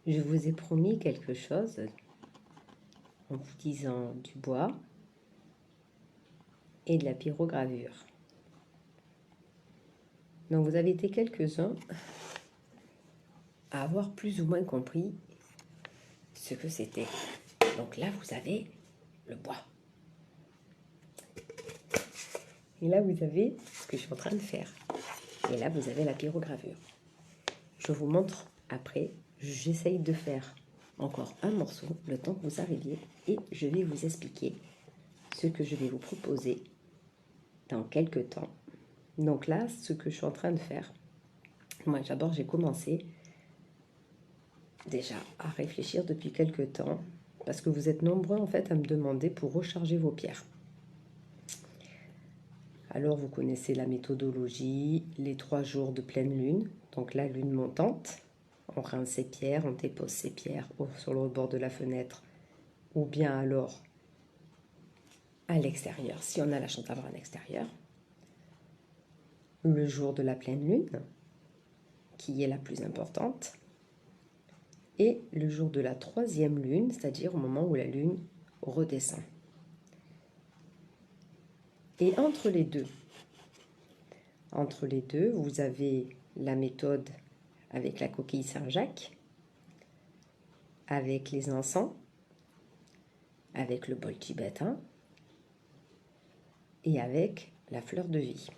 Je vous ai promis quelque chose en vous disant du bois et de la pyrogravure. Donc vous avez été quelques-uns à avoir plus ou moins compris ce que c'était. Donc là, vous avez le bois. Et là, vous avez ce que je suis en train de faire. Et là, vous avez la pyrogravure. Je vous montre après. J'essaye de faire encore un morceau, le temps que vous arriviez. Et je vais vous expliquer ce que je vais vous proposer dans quelques temps. Donc là, ce que je suis en train de faire, moi d'abord j'ai commencé déjà à réfléchir depuis quelques temps, parce que vous êtes nombreux en fait à me demander pour recharger vos pierres. Alors vous connaissez la méthodologie, les 3 jours de pleine lune, donc la lune montante, on rince ses pierres, on dépose ses pierres sur le bord de la fenêtre, ou bien alors à l'extérieur, si on a la chance d'avoir un extérieur. Le jour de la pleine lune, qui est la plus importante, et le jour de la 3e lune, c'est-à-dire au moment où la lune redescend. Et entre les deux, vous avez la méthode avec la coquille Saint-Jacques, avec les encens, avec le bol tibétain et avec la fleur de vie.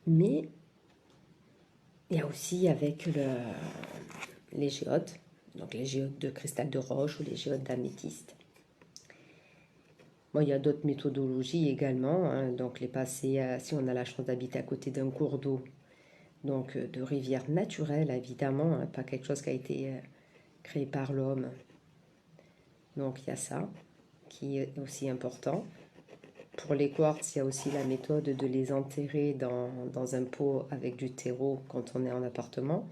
Mais il y a aussi avec les géodes, donc les géodes de cristal de roche ou les géodes d'améthyste. Bon, il y a d'autres méthodologies également, hein, donc les passer, si on a la chance d'habiter à côté d'un cours d'eau, donc de rivière naturelle évidemment, hein, pas quelque chose qui a été créé par l'homme. Donc il y a ça qui est aussi important. Pour les quartz, il y a aussi la méthode de les enterrer dans un pot avec du terreau quand on est en appartement,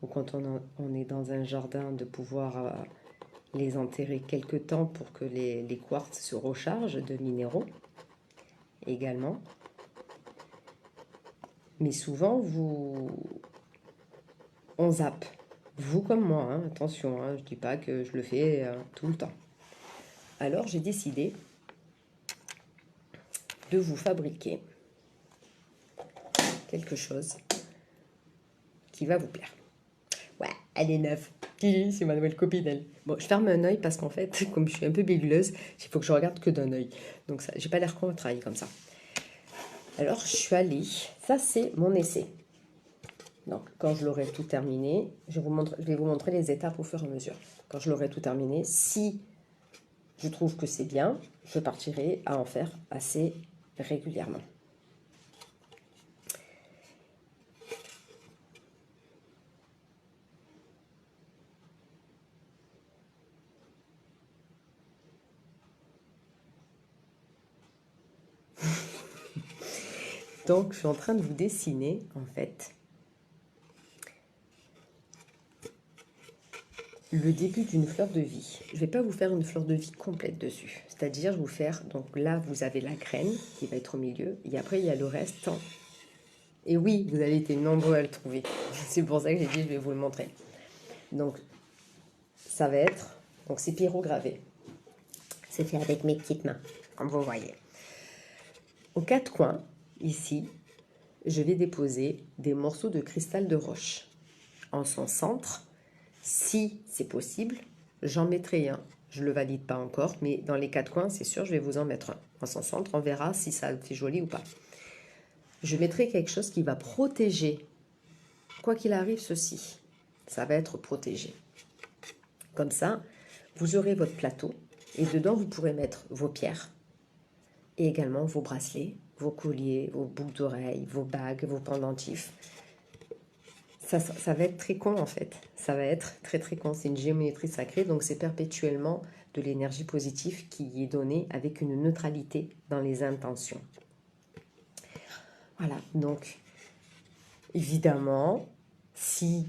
ou quand on est dans un jardin, de pouvoir les enterrer quelque temps pour que les quartz se rechargent de minéraux également. Mais souvent, on zappe. Vous comme moi, hein, attention, hein, je ne dis pas que je le fais tout le temps. Alors j'ai décidé de vous fabriquer quelque chose qui va vous plaire. Ouais, elle est neuve. C'est ma nouvelle copine, elle. Bon, je ferme un œil parce qu'en fait, comme je suis un peu bégleuse, il faut que je regarde que d'un œil. Donc, j'ai pas l'air con à travailler comme ça. Alors, je suis allée. Ça, c'est mon essai. Donc, quand je l'aurai tout terminé, je vais vous montrer les étapes au fur et à mesure. Quand je l'aurai tout terminé, si je trouve que c'est bien, je partirai à en faire assez régulièrement. Donc, je suis en train de vous dessiner, en fait, le début d'une fleur de vie. Je ne vais pas vous faire une fleur de vie complète dessus. C'est-à-dire, je vais vous faire, donc là, vous avez la graine qui va être au milieu. Et après, il y a le reste. Et oui, vous avez été nombreux à le trouver. C'est pour ça que j'ai dit, je vais vous le montrer. Donc, ça va être, donc c'est pyrogravé. C'est fait avec mes petites mains, comme vous voyez. Aux 4 coins, ici, je vais déposer des morceaux de cristal de roche. En son centre, si c'est possible, j'en mettrai un. Je ne le valide pas encore, mais dans les 4 coins, c'est sûr, je vais vous en mettre un. En son centre, on verra si ça fait joli ou pas. Je mettrai quelque chose qui va protéger. Quoi qu'il arrive, ceci, ça va être protégé. Comme ça, vous aurez votre plateau et dedans, vous pourrez mettre vos pierres et également vos bracelets, vos colliers, vos boucles d'oreilles, vos bagues, vos pendentifs. Ça va être très con en fait, ça va être très très con, c'est une géométrie sacrée, donc c'est perpétuellement de l'énergie positive qui est donnée avec une neutralité dans les intentions. Voilà, donc évidemment, si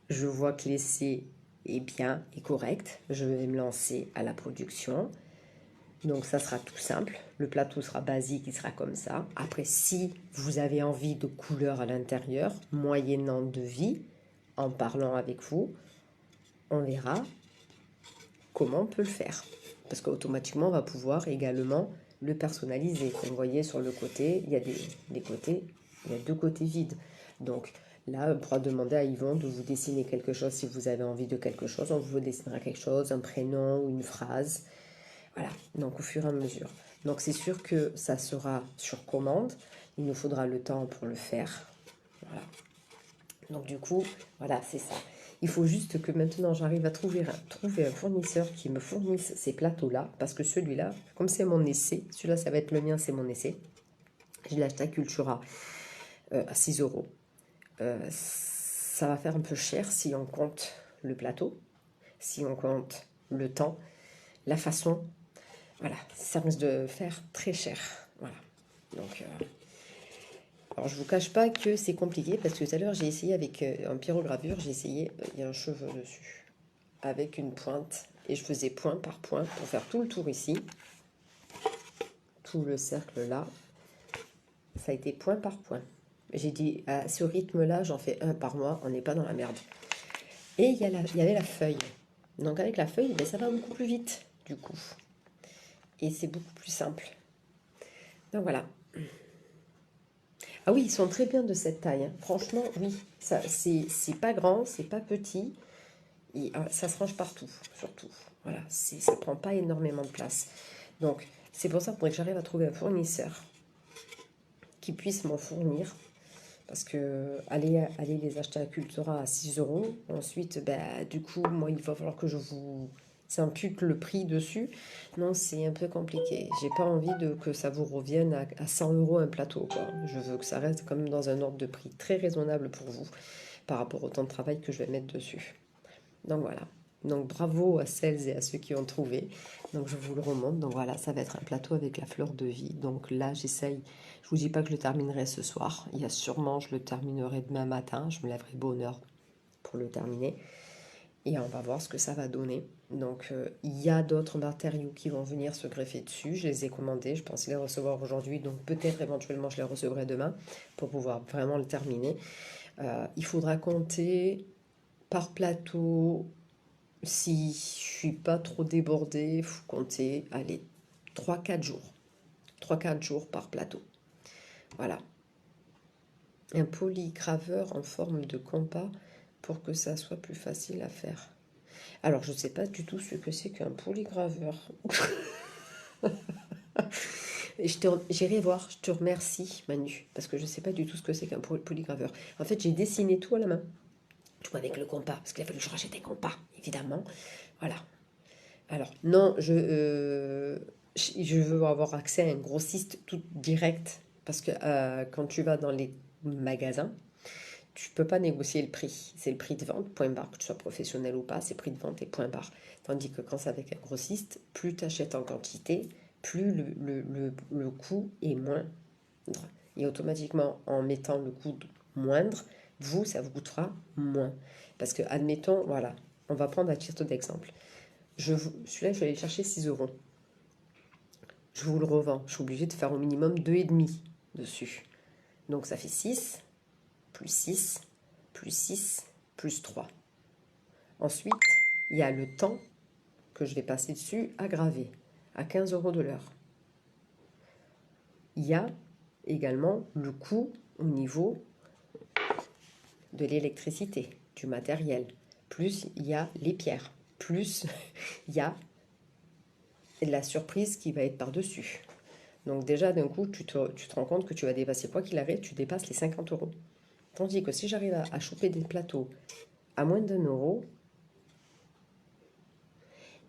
je vois que l'essai est bien et correct, je vais me lancer à la production. Donc ça sera tout simple, le plateau sera basique, il sera comme ça. Après, si vous avez envie de couleurs à l'intérieur, moyennant devis, en parlant avec vous, on verra comment on peut le faire. Parce qu'automatiquement, on va pouvoir également le personnaliser. Comme vous voyez sur le côté, il y a des côtés, il y a deux côtés vides. Donc là, on pourra demander à Yvon de vous dessiner quelque chose si vous avez envie de quelque chose. On vous dessinera quelque chose, un prénom ou une phrase. Voilà, donc au fur et à mesure. Donc c'est sûr que ça sera sur commande. Il nous faudra le temps pour le faire. Voilà. Donc du coup, voilà, c'est ça. Il faut juste que maintenant j'arrive à trouver un fournisseur qui me fournisse ces plateaux-là. Parce que celui-là, comme c'est mon essai, celui-là ça va être le mien, c'est mon essai. Je l'ai acheté à Cultura à 6 euros. Ça va faire un peu cher si on compte le plateau, si on compte le temps, la façon. Voilà, ça risque de faire très cher. Voilà. Donc, alors je vous cache pas que c'est compliqué parce que tout à l'heure j'ai essayé avec un pyrogravure, j'ai essayé, il y a un cheveu dessus, avec une pointe. Et je faisais point par point pour faire tout le tour ici. Tout le cercle là. Ça a été point par point. J'ai dit, à ce rythme-là, j'en fais un par mois, on n'est pas dans la merde. Et il y avait la feuille. Donc avec la feuille, ben, ça va beaucoup plus vite, du coup. Et c'est beaucoup plus simple. Donc voilà. Ah oui, ils sont très bien de cette taille, hein. Franchement, oui. Ça, c'est pas grand, c'est pas petit. Et, ça se range partout, surtout. Voilà, ça prend pas énormément de place. Donc, c'est pour ça qu'il faudrait que j'arrive à trouver un fournisseur qui puisse m'en fournir. Parce que aller les acheter à Cultura à 6 euros, ensuite, bah, du coup, moi, il va falloir que je vous impute le prix dessus. Non, c'est un peu compliqué. J'ai pas envie que ça vous revienne à 100 euros un plateau, quoi. Je veux que ça reste quand même dans un ordre de prix très raisonnable pour vous par rapport au temps de travail que je vais mettre dessus. Donc voilà. Donc bravo à celles et à ceux qui ont trouvé. Donc je vous le remonte. Donc voilà, ça va être un plateau avec la fleur de vie. Donc là, j'essaye. Je vous dis pas que je le terminerai ce soir. Il y a sûrement, je le terminerai demain matin. Je me lèverai bonne heure pour le terminer. Et on va voir ce que ça va donner. Donc il y a d'autres matériaux qui vont venir se greffer dessus. Je les ai commandés. Je pense les recevoir aujourd'hui. Donc peut-être éventuellement je les recevrai demain pour pouvoir vraiment le terminer. Il faudra compter par plateau. Si je suis pas trop débordée, il faut compter, allez, 3-4 jours. 3-4 jours par plateau. Voilà. Un polygraveur en forme de compas pour que ça soit plus facile à faire. Alors, je ne sais pas du tout ce que c'est qu'un polygraveur. J'irai voir, je te remercie Manu, parce que je ne sais pas du tout ce que c'est qu'un polygraveur. En fait, j'ai dessiné tout à la main, tout avec le compas, parce qu'il a fallu que je rachète un compas, évidemment. Voilà. Alors, non, je veux avoir accès à un grossiste tout direct, parce que quand tu vas dans les magasins, tu peux pas négocier le prix. C'est le prix de vente, point barre, que tu sois professionnel ou pas, c'est prix de vente et point barre. Tandis que quand c'est avec un grossiste, plus tu achètes en quantité, plus le coût est moindre. Et automatiquement, en mettant le coût moindre, vous, ça vous coûtera moins. Parce que, admettons, voilà, on va prendre à titre d'exemple. Celui-là, je vais aller le chercher 6 euros. Je vous le revends. Je suis obligée de faire au minimum 2,5 dessus. Donc ça fait 6, plus 6, plus 6, plus 3. Ensuite, il y a le temps que je vais passer dessus à graver, à 15 euros de l'heure. Il y a également le coût au niveau de l'électricité, du matériel. Plus il y a les pierres. Plus il y a la surprise qui va être par-dessus. Donc déjà, d'un coup, tu te rends compte que tu vas dépasser, quoi qu'il arrive, tu dépasses les 50 euros. Tandis que si j'arrive à choper des plateaux à moins d'1 euro,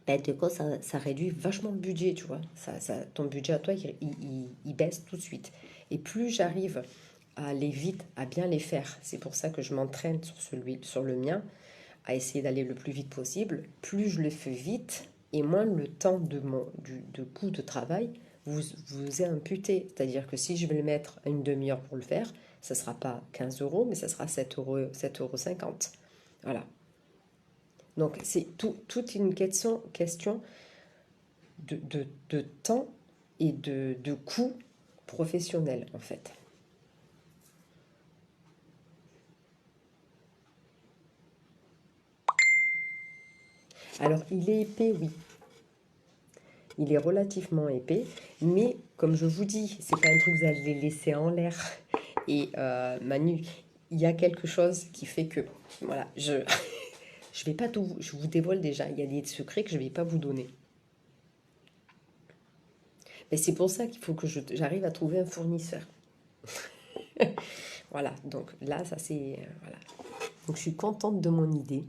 ben, de quoi ça réduit vachement le budget, tu vois. Ton budget à toi, il baisse tout de suite. Et plus j'arrive à aller vite, à bien les faire, c'est pour ça que je m'entraîne sur le mien, à essayer d'aller le plus vite possible, plus je le fais vite, et moins le temps de coût de travail vous est imputé. C'est-à-dire que si je vais le mettre à une demi-heure pour le faire, ça ne sera pas 15 euros, mais ça sera 7,50 €. Voilà. Donc, c'est toute une question de temps et de coût professionnel, en fait. Alors, il est épais, oui. Il est relativement épais, mais comme je vous dis, c'est pas un truc que vous allez laisser en l'air. Et Manu, il y a quelque chose qui fait que, voilà, je vais pas tout, je vous dévoile déjà, il y a des secrets que je vais pas vous donner. Mais c'est pour ça qu'il faut que j'arrive à trouver un fournisseur. Voilà, donc là, ça c'est, voilà. Donc je suis contente de mon idée.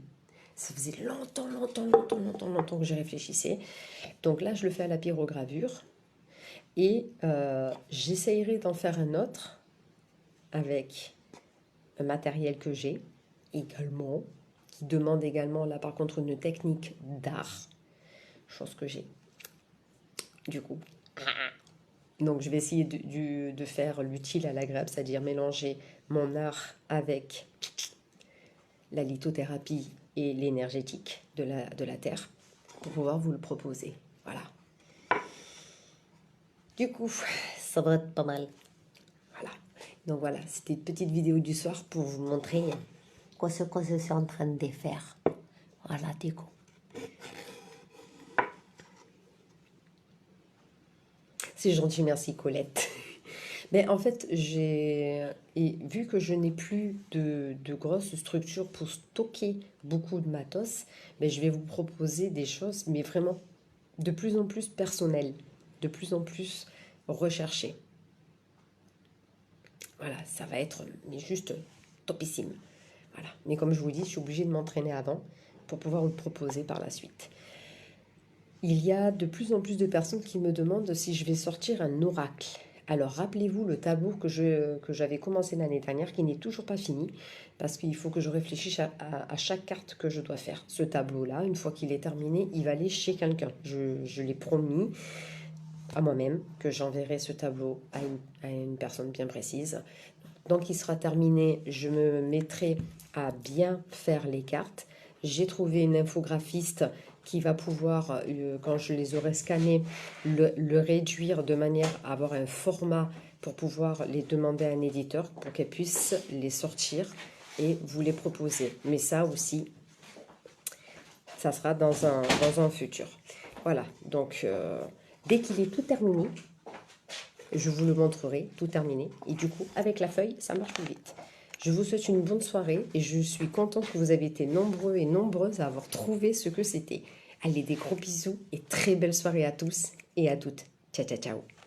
Ça faisait longtemps que j'y réfléchissais. Donc là, je le fais à la pyrogravure. Et j'essayerai d'en faire un autre avec un matériel que j'ai également, qui demande également, là par contre, une technique d'art. Chose que j'ai. Du coup. Donc je vais essayer de faire l'utile à l'agréable, c'est-à-dire mélanger mon art avec la lithothérapie et l'énergétique de la Terre pour pouvoir vous le proposer. Voilà. Du coup, ça va être pas mal. Voilà. Donc voilà, c'était une petite vidéo du soir pour vous montrer ce que je suis en train de faire. Voilà, du coup. C'est gentil, merci Colette. Mais en fait, vu que je n'ai plus de grosses structures pour stocker beaucoup de matos, mais je vais vous proposer des choses, mais vraiment de plus en plus personnelles, de plus en plus recherchées. Voilà, ça va être mais juste topissime. Voilà. Mais comme je vous dis, je suis obligée de m'entraîner avant pour pouvoir vous le proposer par la suite. Il y a de plus en plus de personnes qui me demandent si je vais sortir un oracle. Alors rappelez-vous le tableau que j'avais commencé l'année dernière, qui n'est toujours pas fini, parce qu'il faut que je réfléchisse à chaque carte que je dois faire. Ce tableau-là, une fois qu'il est terminé, il va aller chez quelqu'un. Je l'ai promis à moi-même que j'enverrai ce tableau à une personne bien précise. Donc il sera terminé, je me mettrai à bien faire les cartes. J'ai trouvé une infographiste qui va pouvoir, quand je les aurai scannés, le réduire de manière à avoir un format pour pouvoir les demander à un éditeur pour qu'elle puisse les sortir et vous les proposer. Mais ça aussi, ça sera dans un futur. Voilà, donc dès qu'il est tout terminé, je vous le montrerai, tout terminé. Et du coup, avec la feuille, ça marche plus vite. Je vous souhaite une bonne soirée et je suis contente que vous avez été nombreux et nombreuses à avoir trouvé ce que c'était. Allez, des gros bisous et très belle soirée à tous et à toutes. Ciao, ciao, ciao.